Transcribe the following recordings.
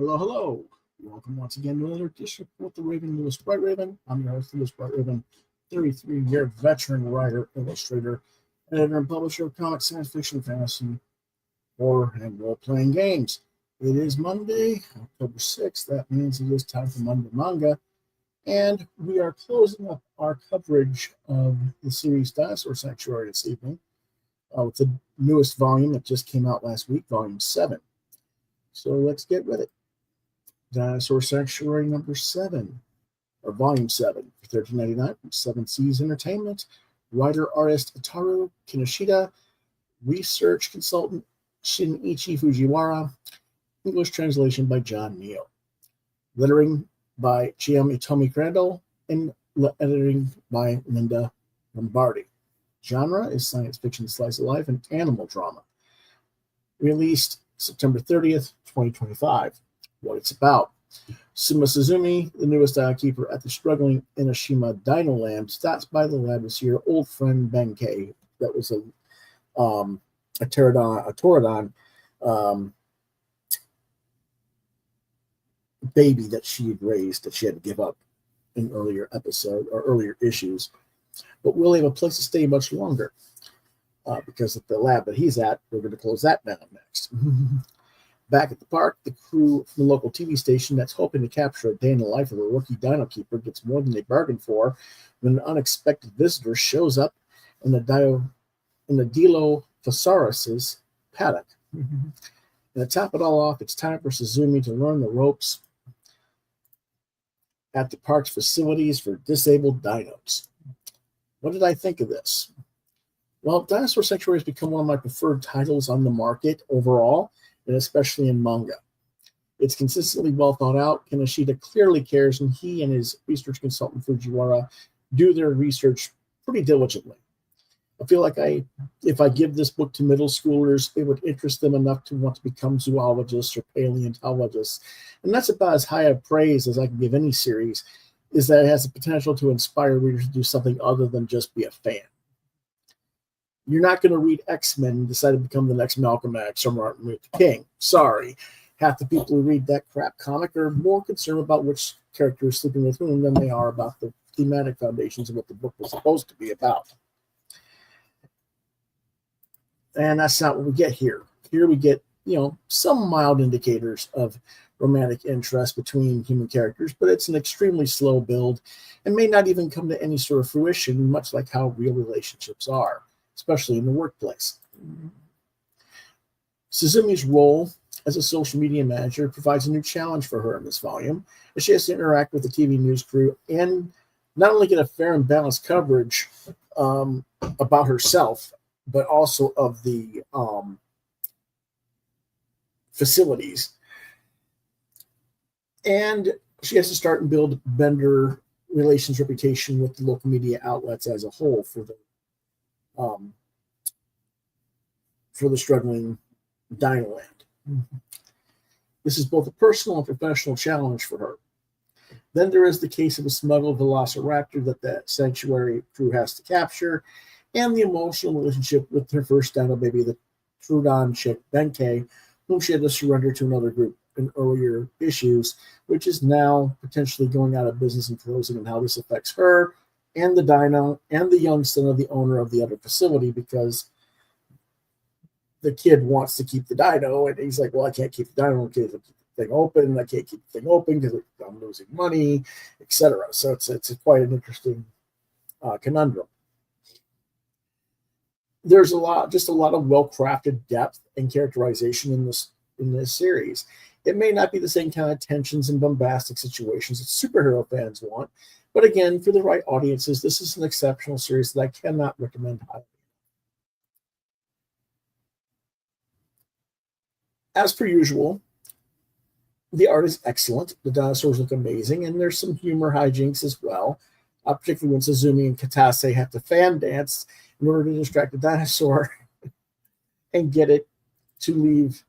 Hello, hello. Welcome once again to another edition of Quoth the Raven, Lewis Bright Raven. I'm your host, Lewis Bright Raven, 33-year veteran writer, illustrator, editor, and publisher of comics, science fiction, fantasy, horror, and role-playing games. It is Monday, October 6th. That means it is time for Monday Manga. And we are closing up our coverage of the series Dinosaur Sanctuary this evening with the newest volume that just came out last week, Volume 7. So let's get with it. Dinosaur Sanctuary number 7, or Volume 7, for $13.99 from 7 Seas Entertainment. Writer-artist Ataru Kinoshita. Research consultant Shinichi Fujiwara. English translation by John Neal. Lettering by GM Itomi Crandall. And editing by Linda Lombardi. Genre is science fiction slice of life and animal drama. Released September 30th, 2025. What it's about. Suma Suzumi, the newest keeper at the struggling Inoshima Dino Land, stops by the lab to see her old friend Benkei. That was a Pterodon baby that she had raised that she had to give up in earlier episode or earlier issues. But will he have a place to stay much longer? Because at the lab that he's at, we're going to close that down next. Back at the park, the crew from the local TV station that's hoping to capture a day in the life of a rookie dino keeper gets more than they bargained for when an unexpected visitor shows up in the Dilophosaurus's paddock. And to top it all off, it's time for Suzumi to learn the ropes at the park's facilities for disabled dinos. What did I think of this? Well, Dinosaur Sanctuary has become one of my preferred titles on the market overall, and especially in manga. It's consistently well thought out. Kinoshita clearly cares, and he and his research consultant Fujiwara do their research pretty diligently. I feel like if I give this book to middle schoolers, it would interest them enough to want to become zoologists or paleontologists. And that's about as high a praise as I can give any series, is that it has the potential to inspire readers to do something other than just be a fan. You're not going to read X-Men and decide to become the next Malcolm X or Martin Luther King. Sorry. Half the people who read that crap comic are more concerned about which character is sleeping with whom than they are about the thematic foundations of what the book was supposed to be about. And that's not what we get here. Here we get, some mild indicators of romantic interest between human characters, but it's an extremely slow build and may not even come to any sort of fruition, much like how real relationships are, especially in the workplace. Suzumi's role as a social media manager provides a new challenge for her in this volume, as she has to interact with the TV news crew and not only get a fair and balanced coverage about herself, but also of the facilities. And she has to start and build vendor relations reputation with the local media outlets as a whole for the struggling Dino Land. This is both a personal and professional challenge for her. Then there is the case of a smuggled velociraptor that the sanctuary crew has to capture, and the emotional relationship with her first dino baby, the Pterodon chick Benkei, whom she had to surrender to another group in earlier issues, which is now potentially going out of business and closing, and how this affects her and the dino and the young son of the owner of the other facility, because the kid wants to keep the dino, and he's like, well, I can't keep the dino because I keep the thing open, I can't keep the thing open because I'm losing money, etc. So it's quite an interesting conundrum. There's a lot of well-crafted depth and characterization in this series. It may not be the same kind of tensions and bombastic situations that superhero fans want, but again, for the right audiences, this is an exceptional series that I cannot recommend highly. As per usual, the art is excellent. The dinosaurs look amazing, and there's some humor hijinks as well, particularly when Suzumi and Katase have to fan dance in order to distract the dinosaur and get it to leave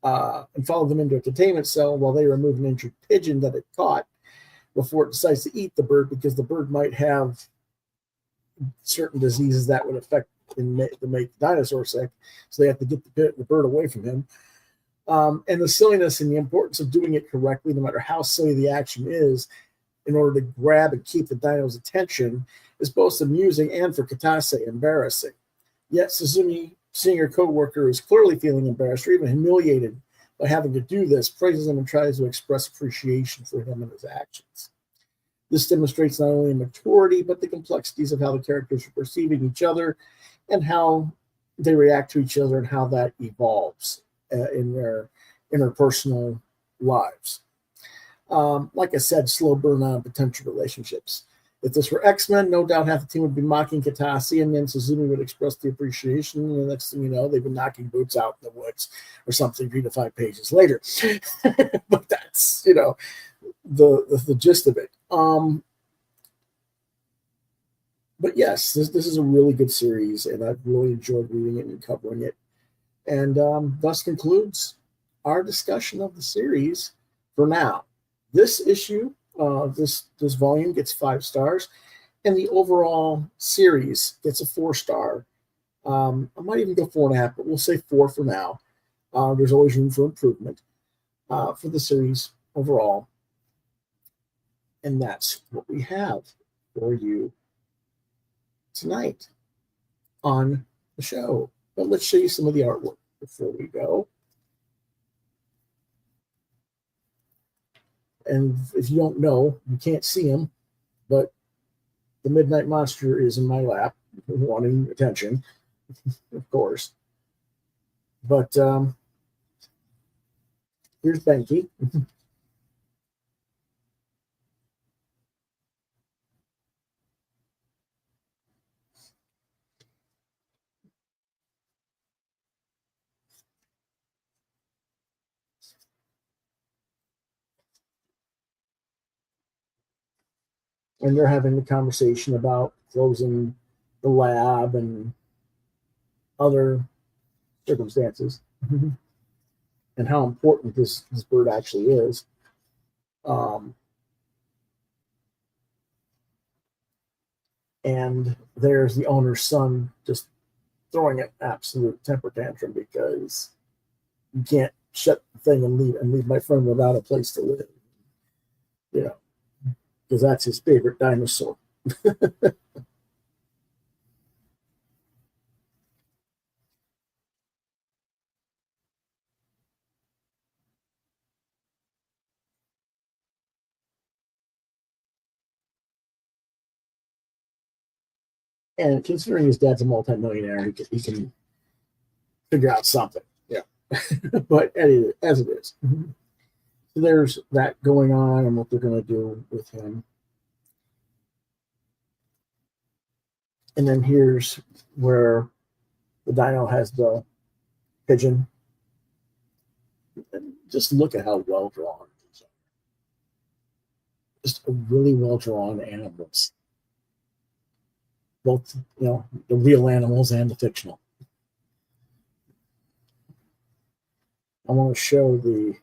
and follow them into a containment cell while they remove an injured pigeon that it caught before it decides to eat the bird, because the bird might have certain diseases that would affect and make the dinosaur sick. So they have to get the bird away from him. And the silliness and the importance of doing it correctly, no matter how silly the action is, in order to grab and keep the dino's attention, is both amusing and for Katase embarrassing. Yet Suzumi, seeing her co-worker is clearly feeling embarrassed or even humiliated by having to do this, praises him and tries to express appreciation for him and his actions. This demonstrates not only maturity, but the complexities of how the characters are perceiving each other and how they react to each other and how that evolves in their interpersonal lives. Like I said, slow burn on potential relationships. If this were X-Men, no doubt half the team would be mocking Katase, and then Suzumi would express the appreciation, and the next thing you know, they've been knocking boots out in the woods or something 3 to 5 pages later. But that's, the gist of it. But yes, this is a really good series, and I've really enjoyed reading it and covering it. And thus concludes our discussion of the series for now. This issue, this volume gets 5 stars, and the overall series gets a 4-star. I might even go 4.5, but we'll say 4 for now. There's always room for improvement for the series overall. And that's what we have for you tonight on the show. But let's show you some of the artwork before we go. And if you don't know, you can't see him, but the Midnight Monster is in my lap, wanting attention, of course. But here's Benki. And they're having the conversation about closing the lab and other circumstances and how important this bird actually is. And there's the owner's son just throwing an absolute temper tantrum because you can't shut the thing and leave my friend without a place to live. Because that's his favorite dinosaur. And considering his dad's a multimillionaire, he can figure out something. Yeah. But as it is. So there's that going on and what they're going to do with him. And then here's where the dino has the pigeon. And just look at how well drawn these are. Just really well drawn animals. Both, the real animals and the fictional. I want to show the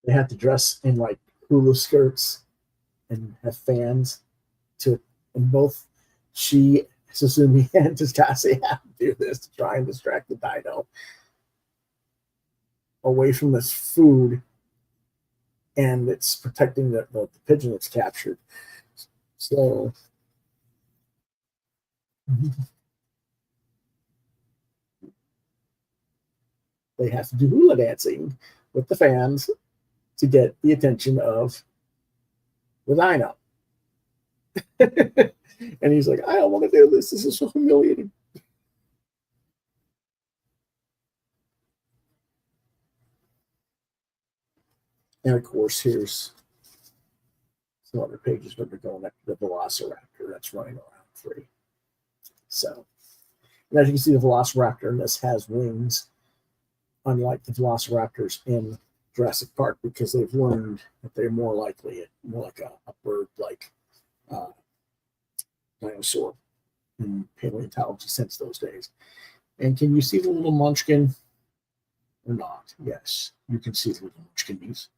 they have to dress in like hula skirts and have fans and both Suzumi and Takase have to do this to try and distract the dino away from this food, and it's protecting the pigeon that's captured. So they have to do hula dancing with the fans to get the attention of the dino. And he's like, I don't want to do this. This is so humiliating. And of course, here's some other pages where they're going after the Velociraptor that's running around free. So, and as you can see, the Velociraptor in this has wings, unlike the Velociraptors in Jurassic Park, because they've learned that they're more like a bird-like dinosaur in paleontology since those days. And can you see the little munchkin or not. Yes, you can see through the Munchkins.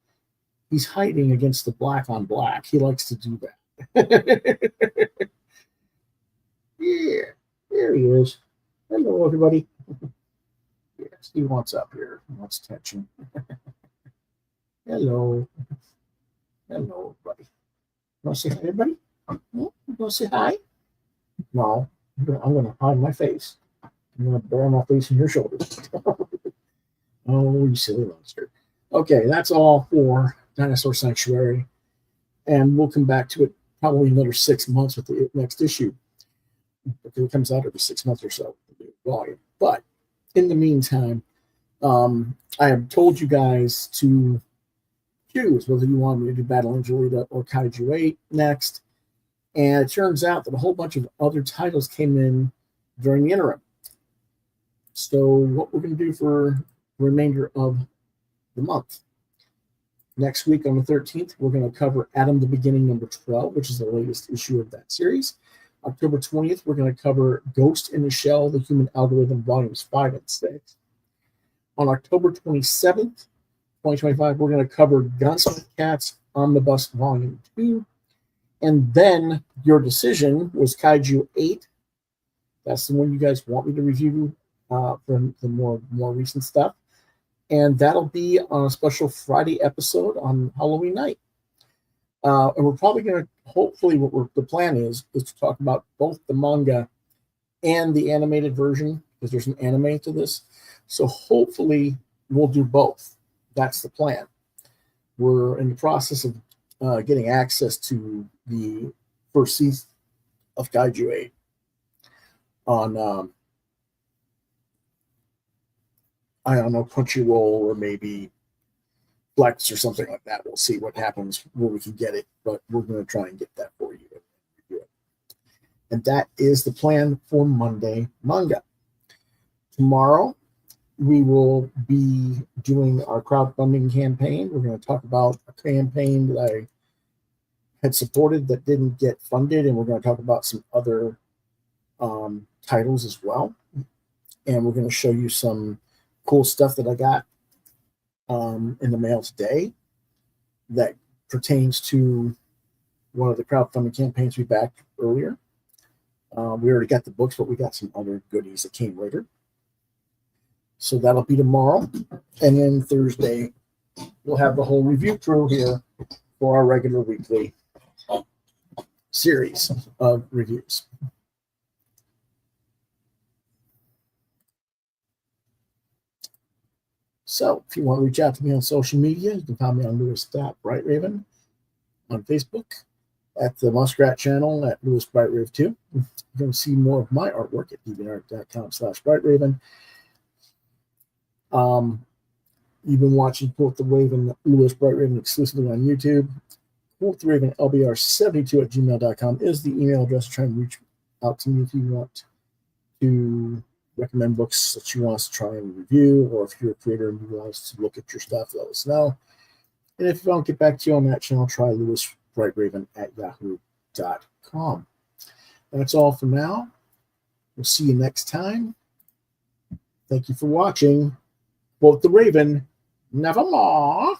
He's hiding against the black on black. He likes to do that. Yeah, there he is. Hello, everybody. Yes, he wants up here. He wants attention. Hello. Hello, everybody. You want to say hi, everybody? You want to say hi? No, I'm going to hide my face. I'm going to bury my face in your shoulders. Oh, you silly monster. Okay, that's all for Dinosaur Sanctuary. And we'll come back to it probably another 6 months with the next issue. Because it comes out every 6 months or so, the volume. But in the meantime, I have told you guys to choose whether you want me to do Battle Angelita or Kaiju 8 next. And it turns out that a whole bunch of other titles came in during the interim. So what we're going to do for the remainder of the month. Next week on the 13th, we're going to cover Adam the Beginning number 12, which is the latest issue of that series. October 20th, we're going to cover Ghost in the Shell, the Human Algorithm, volumes 5 and 6. On October 27th, 2025, we're going to cover Gunsmith Cats Omnibus Volume 2. And then your decision was Kaiju 8. That's the one you guys want me to review from the more recent stuff. And that'll be on a special Friday episode on Halloween night. And we're probably going to, hopefully, the plan is to talk about both the manga and the animated version, because there's an anime to this. So hopefully we'll do both. That's the plan. We're in the process of getting access to the first season of Kaiju 8 on, I don't know, Crunchyroll or maybe Flex or something like that. We'll see what happens where we can get it, but we're going to try and get that for you. And that is the plan for Monday Manga. Tomorrow, we will be doing our crowdfunding campaign. We're going to talk about a campaign that I had supported that didn't get funded, and we're going to talk about some other titles as well. And we're going to show you some cool stuff that I got in the mail today that pertains to one of the crowdfunding campaigns we backed earlier. We already got the books, but we got some other goodies that came later. So that'll be tomorrow. And then Thursday, we'll have the whole review crew here for our regular weekly series of reviews. So if you want to reach out to me on social media, you can find me on Lewis.BrightRaven on Facebook, at the Muskrat channel at LewisBrightRave2. You can see more of my artwork at deviantart.com/BrightRaven. You've been watching Quoth the Raven, Lewis Bright Raven exclusively on YouTube. Quoth the Raven LBR72@gmail.com is the email address to try and reach out to me if you want to recommend books that you want us to try and review, or if you're a creator and you want us to look at your stuff, let us know. And if I don't get back to you on that channel, try lewisbrightraven@yahoo.com. That's all for now. We'll see you next time. Thank you for watching. Quoth the Raven, nevermore.